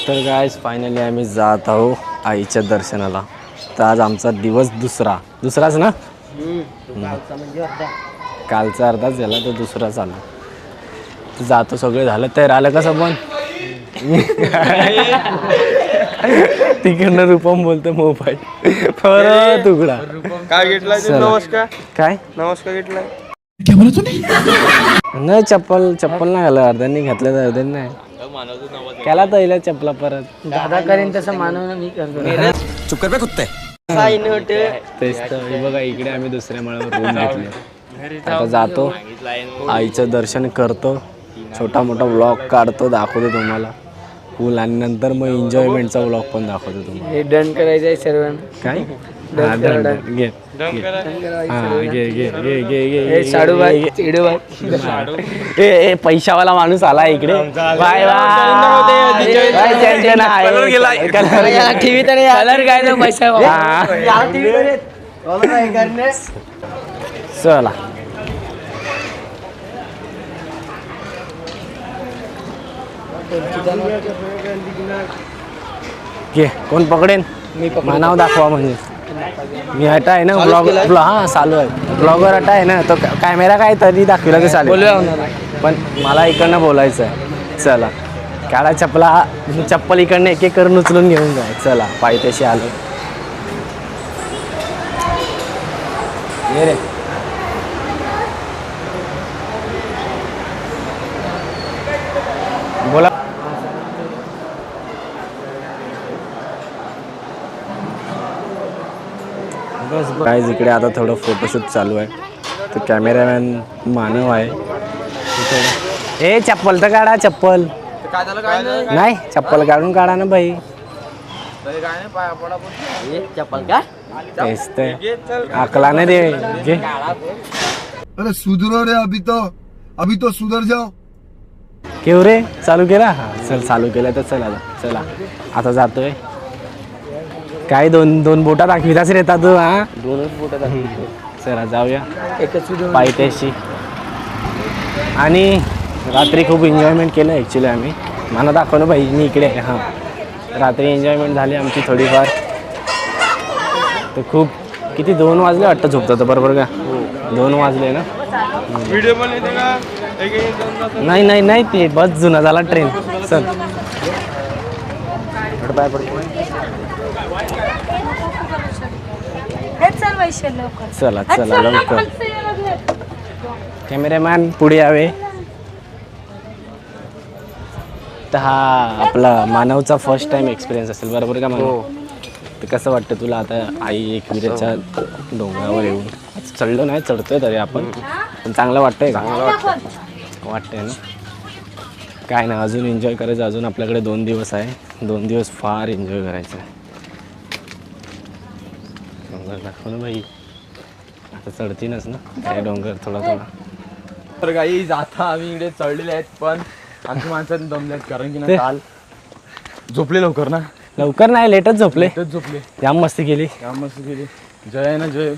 तर guys finally आम्ही जात आहो आईच्या दर्शनाला. तर आज आमचा दिवस दुसराच ना. कालचा अर्धाच झाला तर दुसरा चालू. तर जातो सगळे झालं तर आलं कसं पण तिकडनं रूपम बोलतो मोबाईल परत तुकडा काय घेतलाय? नमस्कार काय नमस्कार घेतलाय. नाही चप्पल नाही घाला अर्ध्यांनी घातलं अर्ध्यांनी नाही केला तर चपला परत दादा करेन तसं मानव मी करतो. चुप कर बे कुत्ते. तेच तर हे बघा इकडे आम्ही दुसऱ्या माळ्यावर रूम घेतले. आता जातो आईचं दर्शन करतो, छोटा मोठा व्लॉग काढतो, दाखवतो तुम्हाला फुल आणि नंतर मग एन्जॉयमेंटचा व्लॉग पण दाखवतो तुम्हाला. हे डन करायचं आहे सर्वांना. काय घे ए पैशावाला माणूस आला इकडे. बाय टीव्ही तर कलर काय तो पैसा चला घे. कोण पकडेन नाव दाखवा म्हणजे मी हटा आहे ना ब्लॉग हा चालू आहे ब्लॉगर हटा आहे ना तो कॅमेरा काय तरी दाखवला की चालेल पण मला इकडनं बोलायचं आहे. चला काढा चप्पल इकडनं एक एक करून उचलून घेऊन जाय. चला पायथ्याशी आलो. ये रे बोला. गाइस इकडे आता थोडं फोटोशूट चालू आहे. तर कॅमेरामॅन मानव आहे. ए चप्पल तर काढा. चप्पल नाही चप्पल काढून काढा ना भाई. चप्पल का तेच ते अकला नाही दे घे. अरे सुधरो रे अभी तो सुधर जाओ. केव रे चालू केला. हा चल चालू केलं तर चला आता जातोय. काय दोन बोटा दाखविताच रे तू. हा दोनच बोटं दाखवतो. चला जाऊया एकच पायथ्याशी. आणि रात्री खूप एन्जॉयमेंट केलं ॲक्च्युली आम्ही. मला दाखव ना भाई मी इकडे. हां रात्री एन्जॉयमेंट झाली आमची थोडीफार. तर खूप किती 2 वाजले वाटतं झोपतं तर बरोबर का. 2 वाजले ना. व्हिडिओ पण येते का? नाही ते बस जुना झाला ट्रेन. चल बाय पडतो. चला लवकर. कॅमेरामॅन पुढे यावे. तर हा आपला मानवचा फर्स्ट टाइम एक्सपिरियन्स असेल बरोबर का मानव. तर कसं वाटतं तुला आता आई एकविरेच्या डोंगरावर येऊन. चढलो नाही चढतोय तरी आपण पण चांगलं वाटतंय का. वाटतंय ना. काय ना अजून एन्जॉय करायचं. अजून आपल्याकडे 2 दिवस आहे. 2 दिवस फार एन्जॉय करायचं आहे. डोंगर दाखव ना भाई. आता चढतीनच ना काय डोंगर थोडा. तर काही जाता आम्ही इकडे चढलेले आहेत पण आमची माणसं दमल्यात कारण की ना काल झोपले लवकर नाही लेटच झोपले. जाम मस्ती केली. जय आहे ना जय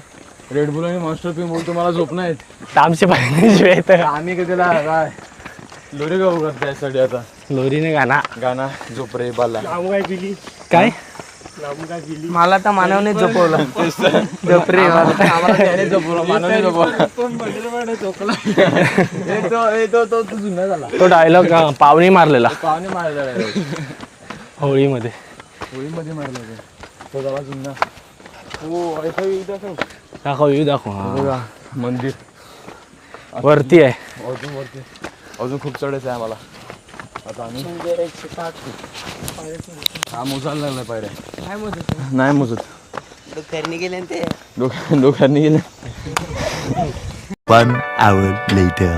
रेड बुल आणि मॉन्स्टर पिऊन बोलतो मला झोप नाही. तामचे पाहिजे शिवाय तर आम्ही का त्याला काय लोरी गाऊ करतो त्यासाठी आता लोरीने गाणं झोप रे बाला काय मला तर मानवने झोपवलं. झोपरे तो डायलॉग पावणी मारलेला होळीमध्ये मारला तो जरा जुना. हो दाखव बघा मंदिर वरती आहे. अजून खूप चढायचं आहे आम्हाला. आता आम्ही हा मोजायला लागला पायऱ्या. नाही मोजत डोक्याने गेले ते डोक्यांनी गेले. 1 hour later.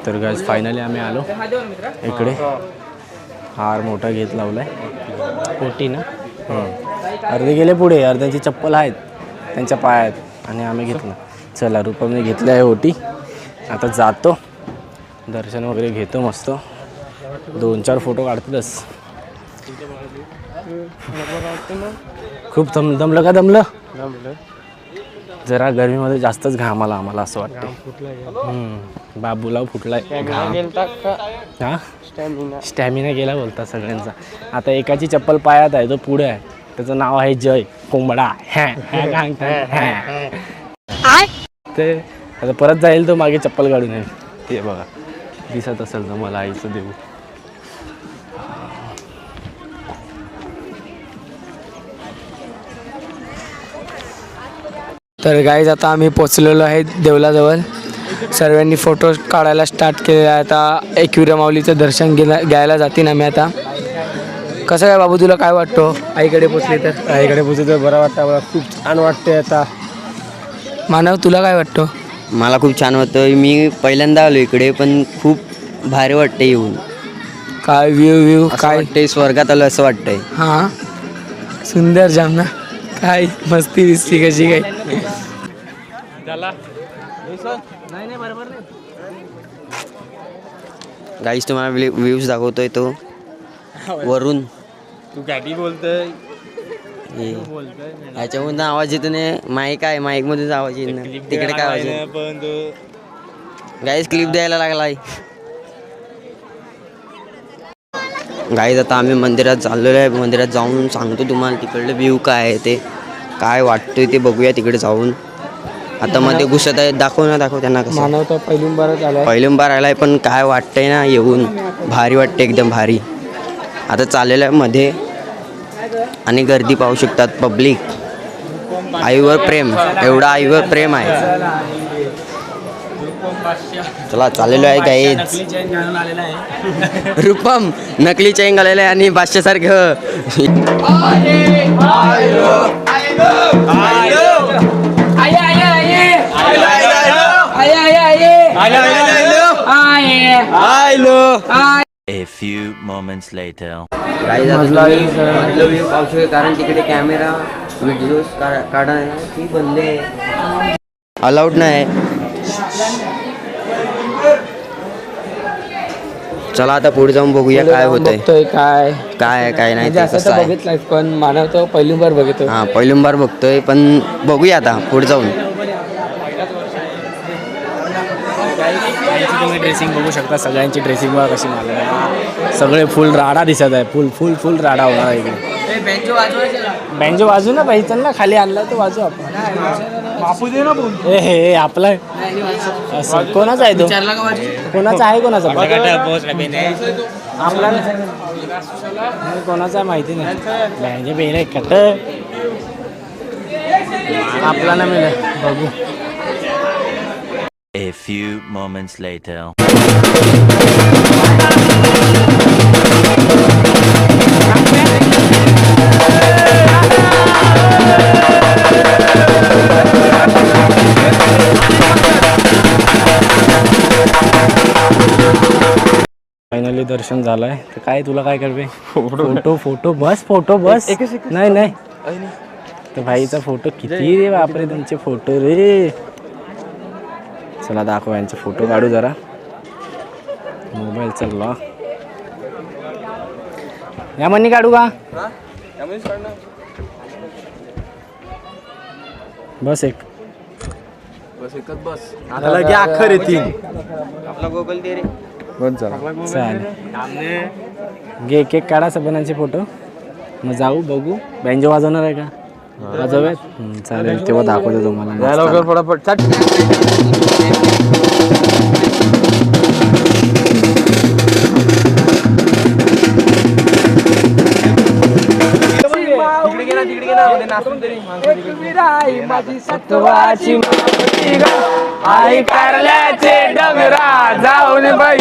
तर गाइस फायनली आम्ही आलो इकडे. हार मोठा घेत लावलाय पोटी ना. अर्धे गेले पुढे अर्ध्यांची चप्पल आहेत त्यांच्या पायात आणि आम्ही घेतलं. चला रूपमने घेतलं आहे ओटी. आता जातो दर्शन वगैरे घेतो मस्त. 2-4 फोटो काढतीलच. खूप दमलं का. जरा गरमीमध्ये जास्तच घाम आला आम्हाला असं वाटतं. बाबूला फुटलाय घाम. हा स्टॅमिना गेला बोलता सगळ्यांचा. आता एकाची चप्पल पायात आहे, तो पुढे आहे, त्याचं नाव आहे जय कोंबडा. ते आता परत जाईल तो मागे चप्पल काढून येईल. ते बघा दिसत असेल तर मला आईचं देऊ. तर गाईज आता आम्ही पोचलेलो आहे देवलाजवळ. सर्वांनी फोटो काढायला स्टार्ट केलेला आहे. आता एकविरा माऊलीचं दर्शन घ्यायला जातील आम्ही आता. कसं काय बाबू, तुला काय वाटतं आईकडे पोचले तर? आईकडे पोचले तर बरं वाटतं मला, खूप छान वाटते. आता मानव तुला काय वाटतं? मला खूप छान वाटतं. मी पहिल्यांदा आलो इकडे, पण खूप भारी वाटते येऊन. काय व्ह्यू काय वाटते, स्वर्गात आलो असं वाटतंय. हां सुंदर जाम ना, काय मस्ती दिसती कशी काय. गाईस तुम्हाला व्ह्यूज दाखवतोय तो वरून. तू कॅटी बोलतोय. ह्याच्यामधून आवाज येतो नाही. माईक आहे, माईक मधून आवाज येत नाही. तिकडे काय आवाज येत. गाईस क्लिप द्यायला लागलाय. गाईस आता आम्ही मंदिरात चाललेलो आहे. मंदिरात जाऊन सांगतो तुम्हाला तिकडलं व्ह्यू काय आहे, ते काय वाटतंय ते बघूया तिकडे जाऊन. आता मध्ये घुसत आहे. दाखव त्यांना कसं. मानव तर पहिल्यांदाच आलाय. पहिल्यांदा आलाय, पण काय वाटतंय ना येऊन, भारी वाटते एकदम भारी. आता चाललेलं आहे मध्ये आणि गर्दी पाहू शकतात पब्लिक. आईवर प्रेम, एवढा आईवर प्रेम आहे. चला चाललेलो आहे गाईज. रूपम नकली चेंग आलेलं आहे आणि बादशासारखं. A few moments later. कारण तिकडे कॅमेरा व्हिडिओ काढायची बंद आहे, अलाउड नाही. चला आता पुढे जाऊन बघूया काय होतंय, काय काय नाही ते असं कसं तर आहे. बघितलंय, पण मानव तो पहिल्यांदा बघितलं. हां पहिल्यांदा बघतोय, पण बघूया आता पुढे जाऊन. तुम्ही ड्रेसिंग बघू शकता. सगळ्यांची ड्रेसिंग बघा कशी मारली. सगळे फुल राडा दिसत आहे. फुल राडा होणार इकडे. बँजो वाजू ना पाहिजे ना, खाली आणला तर वाजू आपण. हे आपला असं कोणाचा आहे तो? कोणाचा आहे कोणाचा? आपला कोणाचा माहिती नाही. बँजो बेरे कट आपला ना मिळेल बघू. A few moments later. Finally दर्शन झालंय. तर काय तुला काय करते? फोटो बस. नाही तर भाईचा फोटो किती रे बापरे, तुमचे फोटो रे. चला दाखव यांचे फोटो काढू जरा. मोबाईल चालला या मनी काढू का? बस एकच बस. अख्खर येतील. आपला गोगल दे रे. चालेल घे केक काढा सगळ्यांचे फोटो. मग जाऊ बघू. बँजो वाजवणार आहे का? वाजवूयात. चालेल तेव्हा दाखवतो तुम्हाला. फटाफट. आई कारल्याचे डगरा जाऊन बाई.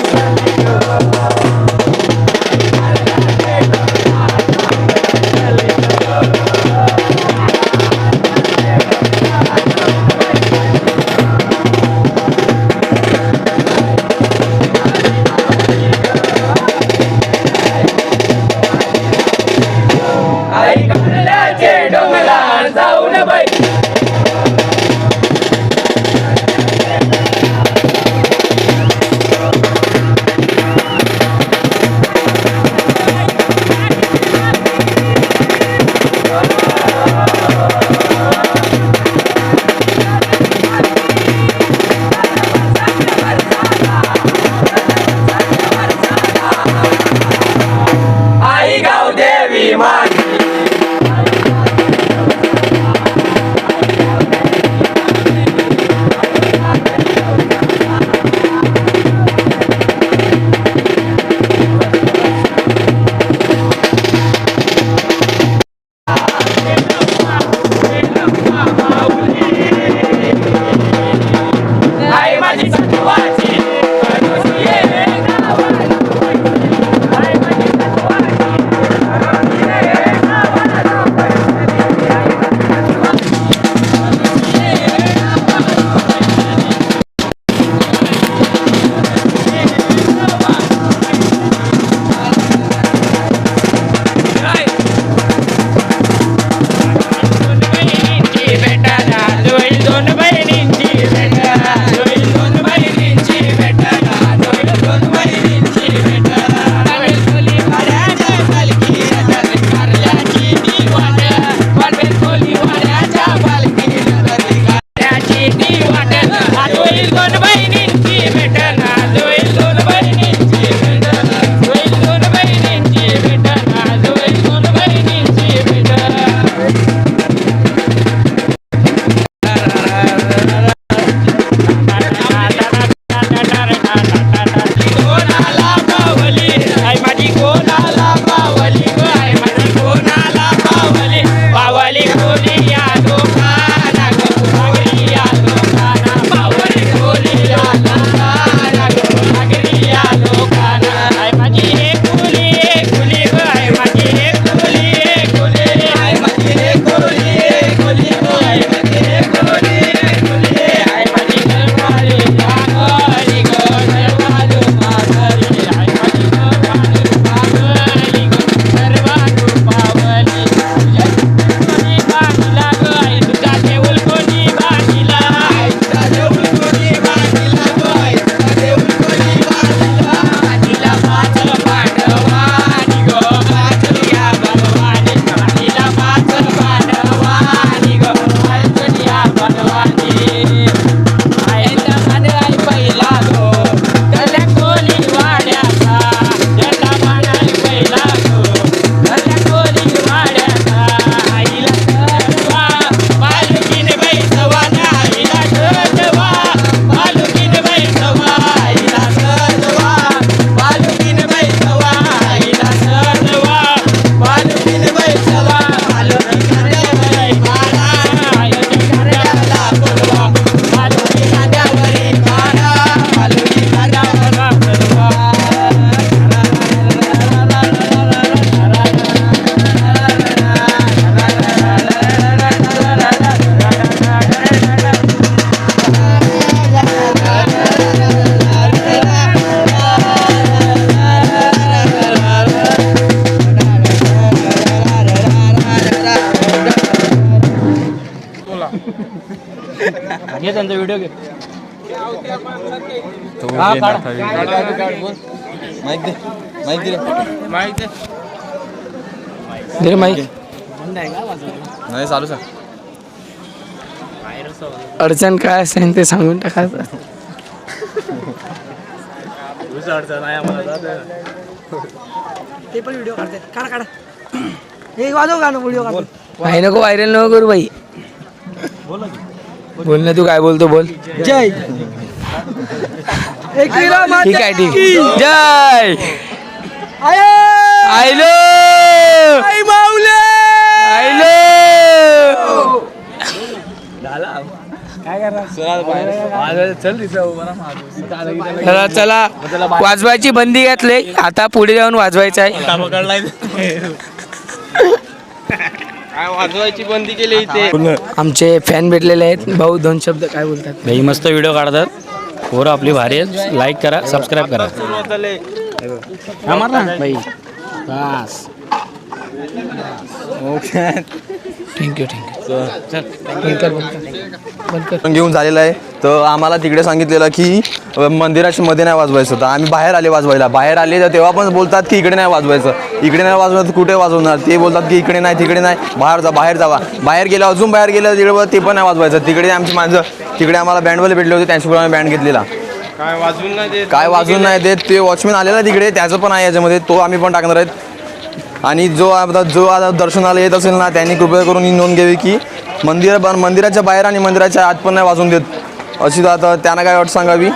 त्यांचा व्हिडिओ घे. दे माईक. नाही चालू सांग. अडचण काय असेल ते सांगून टाकायचं. काही नको व्हायरल नको करू बाई. बोल ना, तू काय बोलतो बोल. जय ठीक आहे ठीक. जय आयलो आयलो. चला चला, वाजवायची बंदी घातली आता, पुढे जाऊन वाजवायचं आहे. वाजवायची बंदी केली इथे. आमचे फॅन भेटलेले आहेत. भाऊ दोन शब्द काय बोलतात? भाई मस्त व्हिडिओ काढतात, पोरं आपली भारी आहेत. लाईक करा, सबस्क्राईब करा. भाई बस. थँक्यू घेऊन झालेला आहे. तर आम्हाला तिकडे सांगितलेलं की मंदिराच्या मध्ये नाही वाजवायचं होतं. आम्ही बाहेर आले वाजवायला. बाहेर आले तर तेव्हा पण बोलतात की इकडे नाही वाजवायचं. इकडे नाही वाजवणार तर कुठे वाजवणार? ते बोलतात की इकडे नाही तिकडे नाही, बाहेर जावा. बाहेर गेलं, अजून बाहेर गेलं तिकडे ते पण नाही वाजवायचं. तिकडे आमची माणसं, तिकडे आम्हाला बँडवाले भेटले होते, त्यांच्याकडे आम्ही बँड घेतलेला. काय वाजवून नाही देत. ते वॉचमॅन आलेला तिकडे, त्याचं पण आहे याच्यामध्ये, तो आम्ही पण टाकणार आहेत. आणि जो आता दर्शनाला येत असेल ना, त्यांनी कृपया करून ही नोंद घ्यावी की मंदिराच्या बाहेर आणि मंदिराच्या आत पण नाही वाजवून देत, अशी आता त्यांना काय वाटतं सांगावी.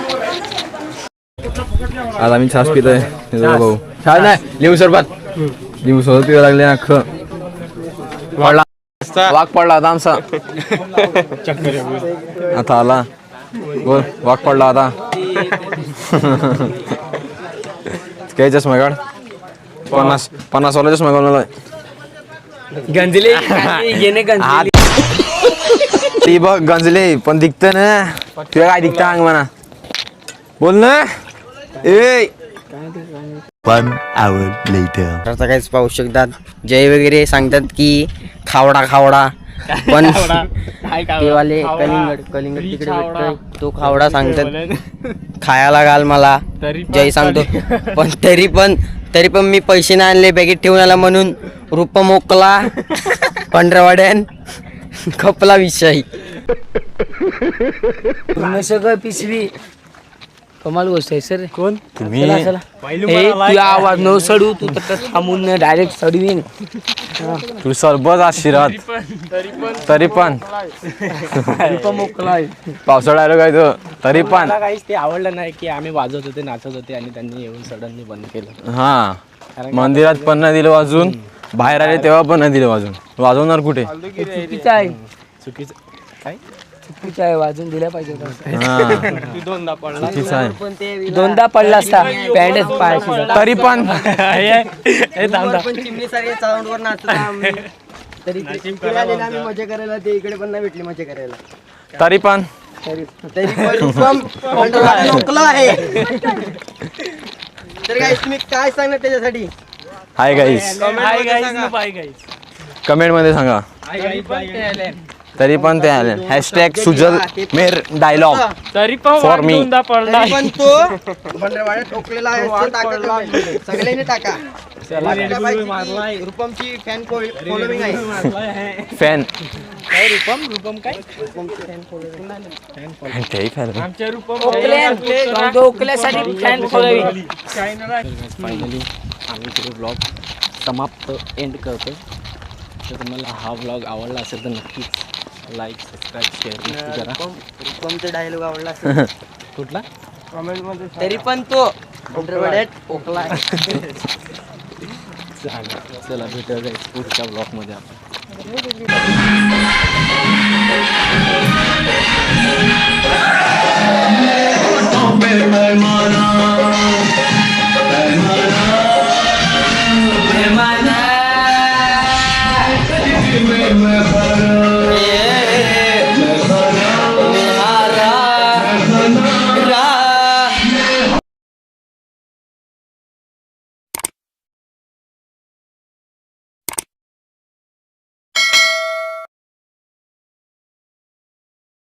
आज आम्ही छास पित आहे भाऊ. छान नाही, लिंबू सरबत पिवा लागले. अख्खं वाघ पडला आता आमचा. आता आला बोल, वाघ पडला आता. काय चष्मा काढ. 50 वाला चष्मा काढून गंजले घेणे गंजले. ती बघ गंजले पण दिखत ना. तुला काय दिखत अंग म्हणा, बोल ना. ए 1 hour later. आता काहीच पाहू शकतात. जय वगैरे सांगतात की खावडा पण ते वाले कलिंगड तिकडे भेटतोय, तो खावडा सांगतात खायला घाल मला. जय सांगतो पण तरी पण मी पैसे नाही आणले, बॅगेत ठेवून आला म्हणून रूप मोकला पंढरवाड्यान खपला विषय. सगळं पिशवी कमाल गोष्ट आहे सर. कोण तुम्ही तुझा आवाज न सडू, तू तर थांबून डायरेक्ट सडवीन. तू सरबत आशीर्वाद तरी पण पावसाळा आलो काय तो तरी पण काहीच ते आवडलं नाही की आम्ही वाजवत होते, नाचत होते आणि त्यांनी येऊन सडनली बंद केलं. हा, मंदिरात पण नाही दिलं वाजून, बाहेर आले तेव्हा पण नाही दिलं वाजून. वाजवणार कुठे? चुकीचं आहे, चुकीचं काय? चुकीचं आहे. वाजून दिल्या पाहिजे होतं. चुकीचं आहे. दोनदा पडला असता पॅन्टच पायाशी. तरी पण मजा करायला ते इकडे पण नाही भेटली मजा करायला. तरी पण तर काय तुम्ही काय सांगणार त्याच्यासाठी? हाय गाईस, कमेंट मध्ये सांगा. तरी पण ते आले हॅशटॅग सुजल मेर डायलॉग फॉर मी. पण तो भंडारवाड्यात ठोकलेला आहे, तो टाका, सगळ्यांनी टाका. रूपमची फॅन फॉलोविंग आहे. फॅन रूपम काय तेही फॅन. ओकल्यासाठी फॅन फॉलोविंग. फायनली आम्ही तो ब्लॉग समाप्त एंड करतो. तर तुम्हाला हा ब्लॉग आवडला असेल तर नक्कीच लाईक, सबस्क्राईब, शेअर करा. रूपमचा डायलॉग आवडला असेल कुठला? तरी पण तो भंडारवाड्यात ठोकला आहे. चला भेटूया पुढच्या ब्लॉगमध्ये आपण.